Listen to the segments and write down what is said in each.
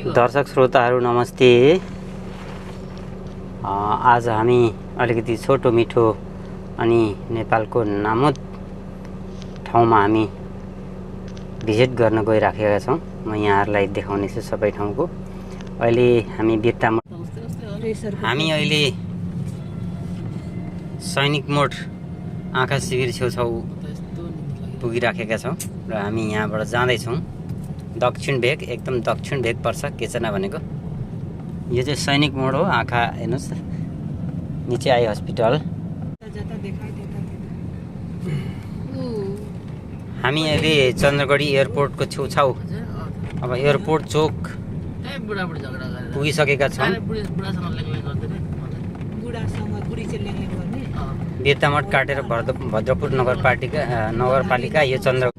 दर्शक श्रोताहरू नमस्ते। आज हामी अलिकति छोटो मिठो अनि नेपालको नामुद ठाउँमा हामी भिजिट गर्न गइराखेका छौँ। म यहाँहरूलाई देखाउने छु सबै ठाउँको। अहिले हामी हामी अहिले सैनिक मोड आँखा शिविर छेउछाउ पुगिराखेका छौँ र हामी यहाँबाट जाँदैछौँ दक्षिण भेग। एकदम दक्षिण भेग पर्छ केचना भनेको। यो चाहिँ सैनिक मोड हो। आँखा हेर्नुहोस्, निचे आई हस्पिटल। हामी अहिले चन्द्रगढी एयरपोर्टको छेउछाउ अब एयरपोर्ट चोक पुगिसकेका छौँ। बेतामठ काटेर भद्रपुर नगरपालिका यो चन्द्र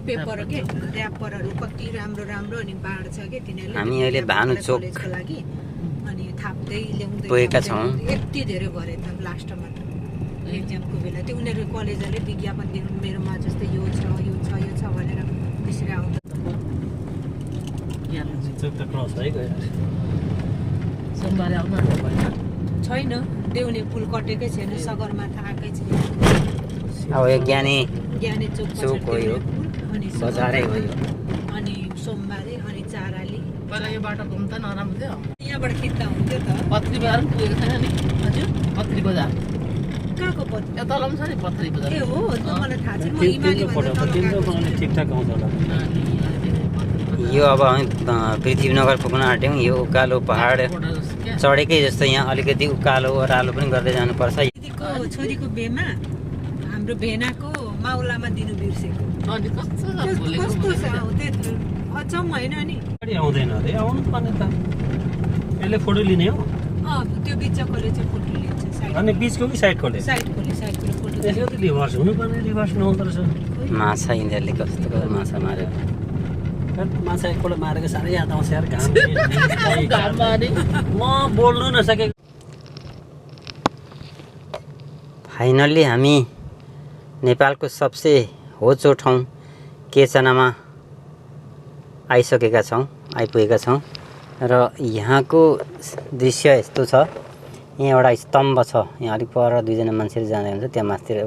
पेपर के र्यापरहरु कति राम्रो राम्रो अनि बाड छ के तिनीहरुले। हामी अहिले भानु चोक अनि थाप्दै ल्याउँदै पुगेका छौं। यति धेरै भरे त लास्टमा त एक्जामको बेला त्यो उनीहरु कलेजले विज्ञापन दिनु मेरोमा जस्तै यो छ यो छ यो छ भनेर त्यसरी आउँछ। यहाँ चोक त क्रस है गयो। सोमबारे आउनु छैन, देउने पुल कटेकै छैन, सगरमाथा आकै छैन। अब यो ज्ञानी चोक हो यो बजारै हो यो। अनि सोमबारे अनि चाराली पहिला यो बाटो घुम्दा नराम्रो थियो। यहाँबाट खिच्दा हुन्थ्यो त। पत्री बजार पनि पुगेको छैन नि। हजुर पत्री बजार कहाँको पत्री? यो तलम छ नि पत्री बजार। ए हो, त मलाई थाहा छैन। म इमागी भन्दा ठिकठाक आउँछ होला। यो अब हामी पृथ्वीनगर पुग्न आँट्यौँ। यो उकालो पहाड चढेकै जस्तो यहाँ अलिकति उकालो ओह्रालो पनि गर्दै जानुपर्छ। दिदीको छोरीको बेमा हाम्रो भेनाको माउलामा दिनु बिर्सेको। अनि कस्तो छ अचम्म हैन नि? गाडी आउँदैन रे, आउनु पर्ने त। यसले फोटो लिने हो? त्यो बिचकोले चाहिँ फोटो लिन्छ। अनि बिचको कि साइडकोले? साइडकोले फोटो। यसको त रिभर्स हुनु पर्ने, रिभर्स नहुँदो रहेछ। माछा यिनीहरूले कस्तो माछा मार्यो। माछा एकपल्ट मारेको साह्रै याद आउँछ यार। घाममा म बोल्नु नसकेको। फाइनल्ली हामी नेपालको सबसे होचो ठाउँ केचनामा आइपुगेका छौँ र यहाँको दृश्य यस्तो छ। यहाँ एउटा स्तम्भ छ, यहाँ अलिक पर दुईजना मान्छेले जाँदै हुन्छ। त्यहाँ माथितिर